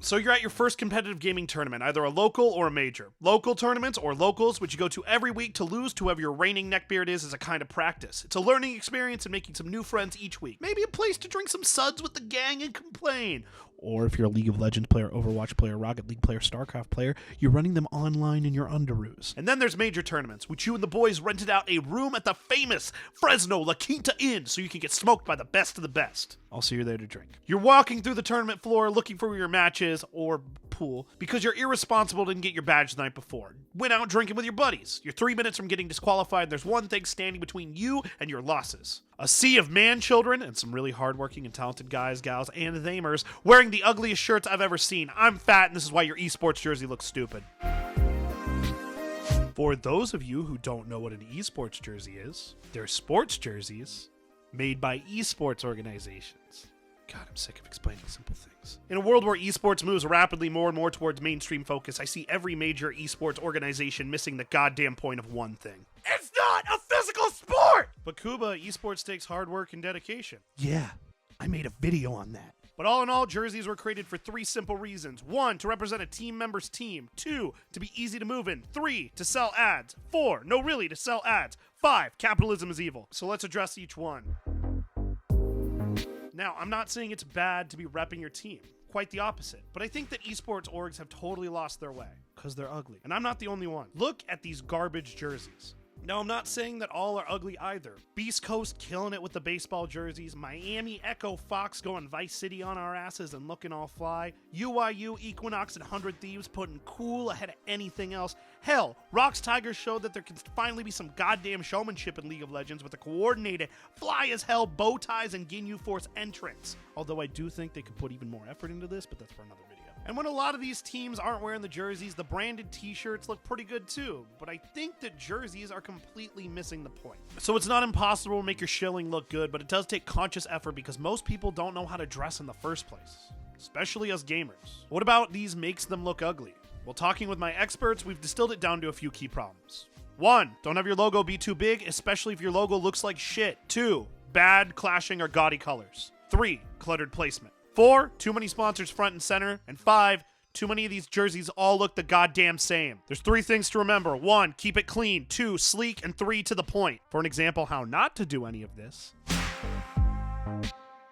So you're at your first competitive gaming tournament, either a local or a major. Local tournaments or locals, which you go to every week to lose to whoever your reigning neckbeard is a kind of practice. It's a learning experience and making some new friends each week. Maybe a place to drink some suds with the gang and complain. Or if you're a League of Legends player, Overwatch player, Rocket League player, StarCraft player, you're running them online in your underoos. And then there's major tournaments, which you and the boys rented out a room at the famous Fresno La Quinta Inn so you can get smoked by the best of the best. Also, you're there to drink. You're walking through the tournament floor looking for your matches or pool because you're irresponsible and didn't get your badge the night before. Went out drinking with your buddies. You're 3 minutes from getting disqualified. There's one thing standing between you and your losses. A sea of man-children and some really hardworking and talented guys, gals, and thamers wearing the ugliest shirts I've ever seen. I'm fat, and this is why your eSports jersey looks stupid. For those of you who don't know what an eSports jersey is, they're sports jerseys made by eSports organizations. God, I'm sick of explaining simple things. In a world where esports moves rapidly more and more towards mainstream focus, I see every major esports organization missing the goddamn point of one thing. It's not a physical sport! But Kuba, esports takes hard work and dedication. Yeah, I made a video on that. But all in all, jerseys were created for 3 simple reasons. 1, to represent a team member's team. 2, to be easy to move in. 3, to sell ads. 4, no really, to sell ads. 5, capitalism is evil. So let's address each one. Now, I'm not saying it's bad to be repping your team. Quite the opposite. But I think that esports orgs have totally lost their way. Because they're ugly. And I'm not the only one. Look at these garbage jerseys. Now, I'm not saying that all are ugly either. Beast Coast killing it with the baseball jerseys. Miami Echo Fox going Vice City on our asses and looking all fly. UIU Equinox and 100 Thieves putting cool ahead of anything else. Hell, Rox Tigers showed that there can finally be some goddamn showmanship in League of Legends with a coordinated, fly-as-hell bow ties and Ginyu Force entrance. Although I do think they could put even more effort into this, but that's for another video. And when a lot of these teams aren't wearing the jerseys, the branded t-shirts look pretty good too. But I think that jerseys are completely missing the point. So it's not impossible to make your shilling look good, but it does take conscious effort because most people don't know how to dress in the first place. Especially us gamers. What about these makes them look ugly? Well, talking with my experts, we've distilled it down to a few key problems. 1, don't have your logo be too big, especially if your logo looks like shit. 2, bad, clashing, or gaudy colors. 3, cluttered placement. 4, too many sponsors front and center. And 5, too many of these jerseys all look the goddamn same. There's 3 things to remember. 1, keep it clean. 2, sleek. And 3, to the point. For an example how not to do any of this.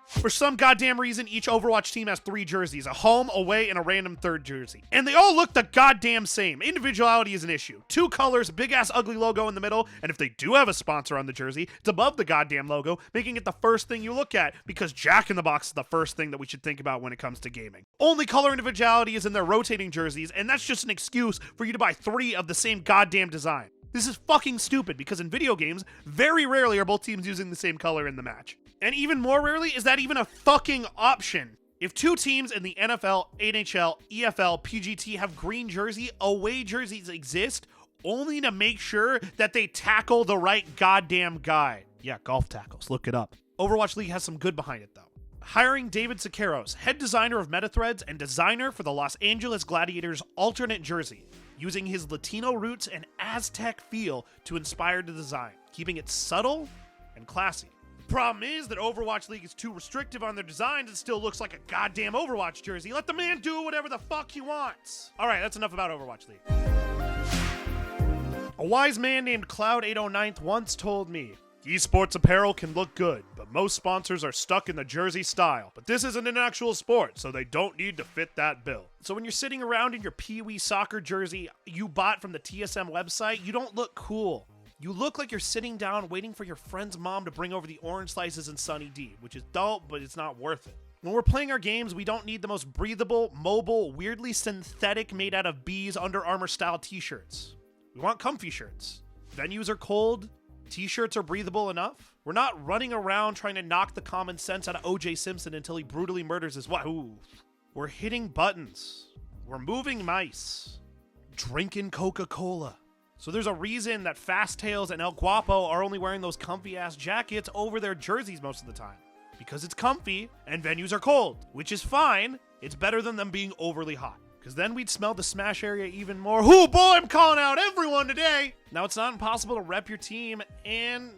For some goddamn reason, each Overwatch team has 3 jerseys, a home, away, and a random third jersey. And they all look the goddamn same. Individuality is an issue. 2 colors, big-ass ugly logo in the middle, and if they do have a sponsor on the jersey, it's above the goddamn logo, making it the first thing you look at, because Jack in the Box is the first thing that we should think about when it comes to gaming. Only color individuality is in their rotating jerseys, and that's just an excuse for you to buy 3 of the same goddamn design. This is fucking stupid, because in video games, very rarely are both teams using the same color in the match. And even more rarely is that even a fucking option. If 2 teams in the NFL, NHL, EFL, PGT have green jersey, away jerseys exist only to make sure that they tackle the right goddamn guy. Yeah, golf tackles, look it up. Overwatch League has some good behind it though. Hiring David Siqueiros, head designer of MetaThreads and designer for the Los Angeles Gladiators alternate jersey, using his Latino roots and Aztec feel to inspire the design, keeping it subtle and classy. Problem is that Overwatch League is too restrictive on their designs and still looks like a goddamn Overwatch jersey. Let the man do whatever the fuck he wants. Alright, that's enough about Overwatch League. A wise man named Cloud809 once told me, eSports apparel can look good, but most sponsors are stuck in the jersey style. But this isn't an actual sport, so they don't need to fit that bill. So when you're sitting around in your Pee-wee soccer jersey you bought from the TSM website, you don't look cool. You look like you're sitting down waiting for your friend's mom to bring over the orange slices and Sunny D, which is dope, but it's not worth it. When we're playing our games, we don't need the most breathable, mobile, weirdly synthetic made out of bees Under Armour style t-shirts. We want comfy shirts. Venues are cold, t-shirts are breathable enough. We're not running around trying to knock the common sense out of O.J. Simpson until he brutally murders his wife. Ooh. We're hitting buttons. We're moving mice. Drinking Coca-Cola. So there's a reason that Fast Tails and El Guapo are only wearing those comfy-ass jackets over their jerseys most of the time. Because it's comfy, and venues are cold, which is fine. It's better than them being overly hot. Because then we'd smell the smash area even more. Ooh, boy, I'm calling out everyone today! Now, it's not impossible to rep your team and,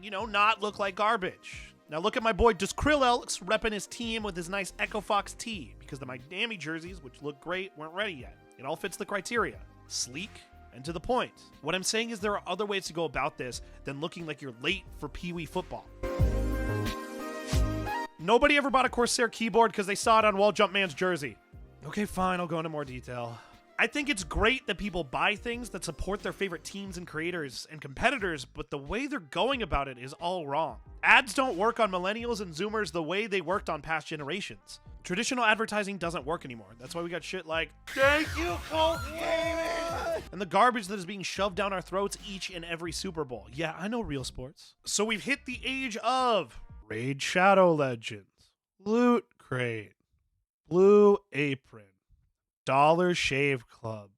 not look like garbage. Now look at my boy DeKillSage repping his team with his nice Echo Fox tee, because the Miami jerseys, which look great, weren't ready yet. It all fits the criteria. Sleek and to the point. What I'm saying is there are other ways to go about this than looking like you're late for Pee Wee football. Nobody ever bought a Corsair keyboard because they saw it on Wall Jump Man's jersey. Okay, fine, I'll go into more detail. I think it's great that people buy things that support their favorite teams and creators and competitors, but the way they're going about it is all wrong. Ads don't work on millennials and zoomers the way they worked on past generations. Traditional advertising doesn't work anymore. That's why we got shit like, thank you, Colt Gaming! And the garbage that is being shoved down our throats each and every Super Bowl. Yeah, I know real sports. So we've hit the age of Raid Shadow Legends, Loot Crate, Blue Apron, Dollar Shave Club,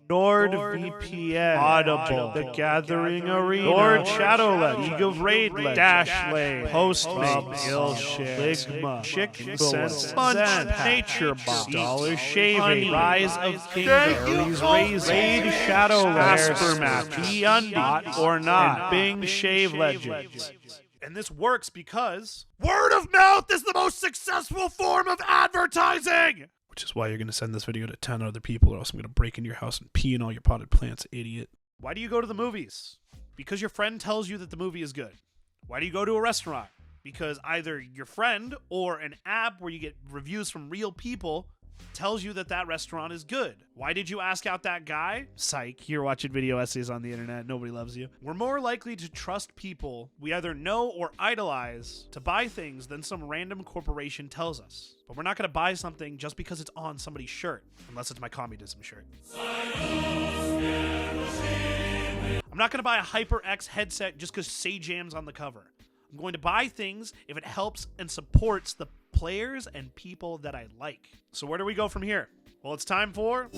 NordVPN, Audible, The Gathering Arena, Nord Shadow Legends, League of Raid Legends, Dashlane, Postmates, Skillshare, Ligma, Chicken Sense, Bunch, Nature Box, Dollar Shaving, Rise of Kingdoms, Raid Shadow Legends, Aspermax, Beyond Hot or Not, Bing Shave Legends. And this works because word of mouth is the most successful form of advertising! Which is why you're going to send this video to 10 other people, or else I'm going to break into your house and pee in all your potted plants, idiot. Why do you go to the movies? Because your friend tells you that the movie is good. Why do you go to a restaurant? Because either your friend or an app where you get reviews from real people tells you that that restaurant is good. Why did you ask out that guy? Psych, you're watching video essays on the internet. Nobody loves you. We're more likely to trust people we either know or idolize to buy things than some random corporation tells us. But we're not going to buy something just because it's on somebody's shirt, unless it's my communism shirt. I'm not going to buy a HyperX headset just because Sajam's on the cover. I'm going to buy things if it helps and supports the players and people that I like. So where do we go from here? Well, it's time for...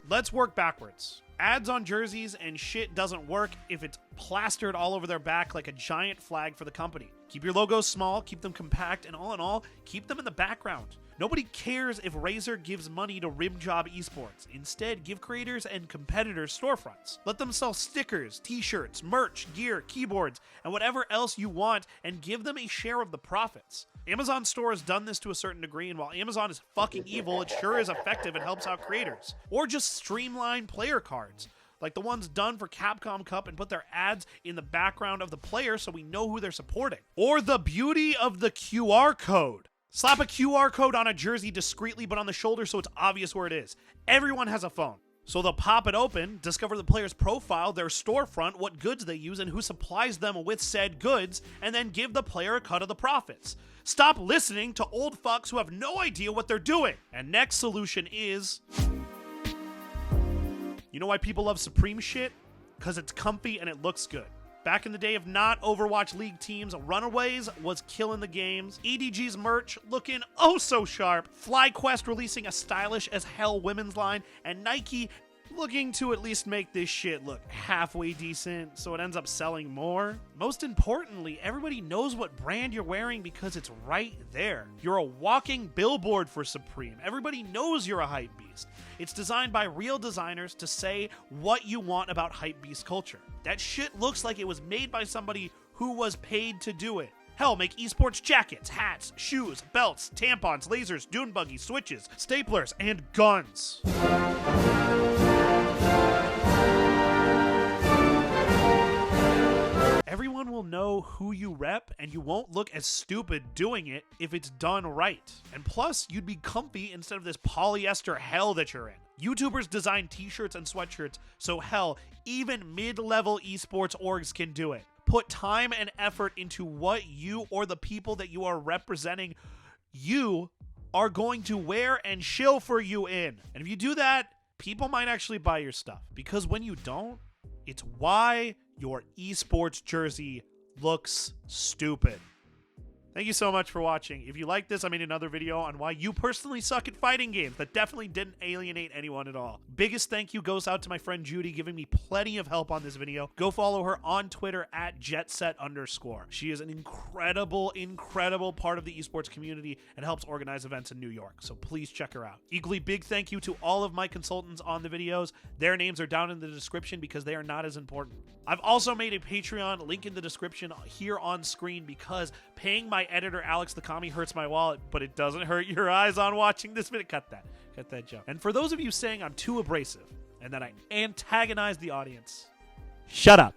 Let's work backwards. Ads on jerseys and shit doesn't work if it's plastered all over their back like a giant flag for the company. Keep your logos small, keep them compact, and all in all, keep them in the background. Nobody cares if Razer gives money to Rimjob eSports. Instead, give creators and competitors storefronts. Let them sell stickers, t-shirts, merch, gear, keyboards, and whatever else you want, and give them a share of the profits. Amazon Store has done this to a certain degree, and while Amazon is fucking evil, it sure is effective and helps out creators. Or just streamline player cards, like the ones done for Capcom Cup, and put their ads in the background of the player so we know who they're supporting. Or the beauty of the QR code. Slap a QR code on a jersey discreetly but on the shoulder so it's obvious where it is. Everyone has a phone. So they'll pop it open, discover the player's profile, their storefront, what goods they use, and who supplies them with said goods, and then give the player a cut of the profits. Stop listening to old fucks who have no idea what they're doing. And next solution is... You know why people love Supreme shit? Because it's comfy and it looks good. Back in the day of not Overwatch League teams, Runaways was killing the games. EDG's merch looking oh so sharp. FlyQuest releasing a stylish as hell women's line. And Nike looking to at least make this shit look halfway decent so it ends up selling more. Most importantly, everybody knows what brand you're wearing because it's right there. You're a walking billboard for Supreme. Everybody knows you're a hype beast. It's designed by real designers to say what you want about hype beast culture. That shit looks like it was made by somebody who was paid to do it. Hell, make esports jackets, hats, shoes, belts, tampons, lasers, dune buggies, switches, staplers, and guns. Everyone will know who you rep, and you won't look as stupid doing it if it's done right. And plus, you'd be comfy instead of this polyester hell that you're in. YouTubers design t-shirts and sweatshirts, so hell, even mid-level esports orgs can do it. Put time and effort into what you or the people that you are representing you are going to wear and shill for you in. And if you do that, people might actually buy your stuff. Because when you don't, it's why your esports jersey looks stupid. Thank you so much for watching. If you like this, I made another video on why you personally suck at fighting games that definitely didn't alienate anyone at all. Biggest thank you goes out to my friend Judy, giving me plenty of help on this video. Go follow her on Twitter at @jetset_. She is an incredible part of the esports community and helps organize events in New York, so please check her out. Equally big thank you to all of my consultants on the videos. Their names are down in the description because they are not as important. I've also made a Patreon, link in the description here on screen, because paying my editor Alex the Commie hurts my wallet, but it doesn't hurt your eyes on watching this video. Cut that joke. And for those of you saying I'm too abrasive and that I antagonize the audience, shut up.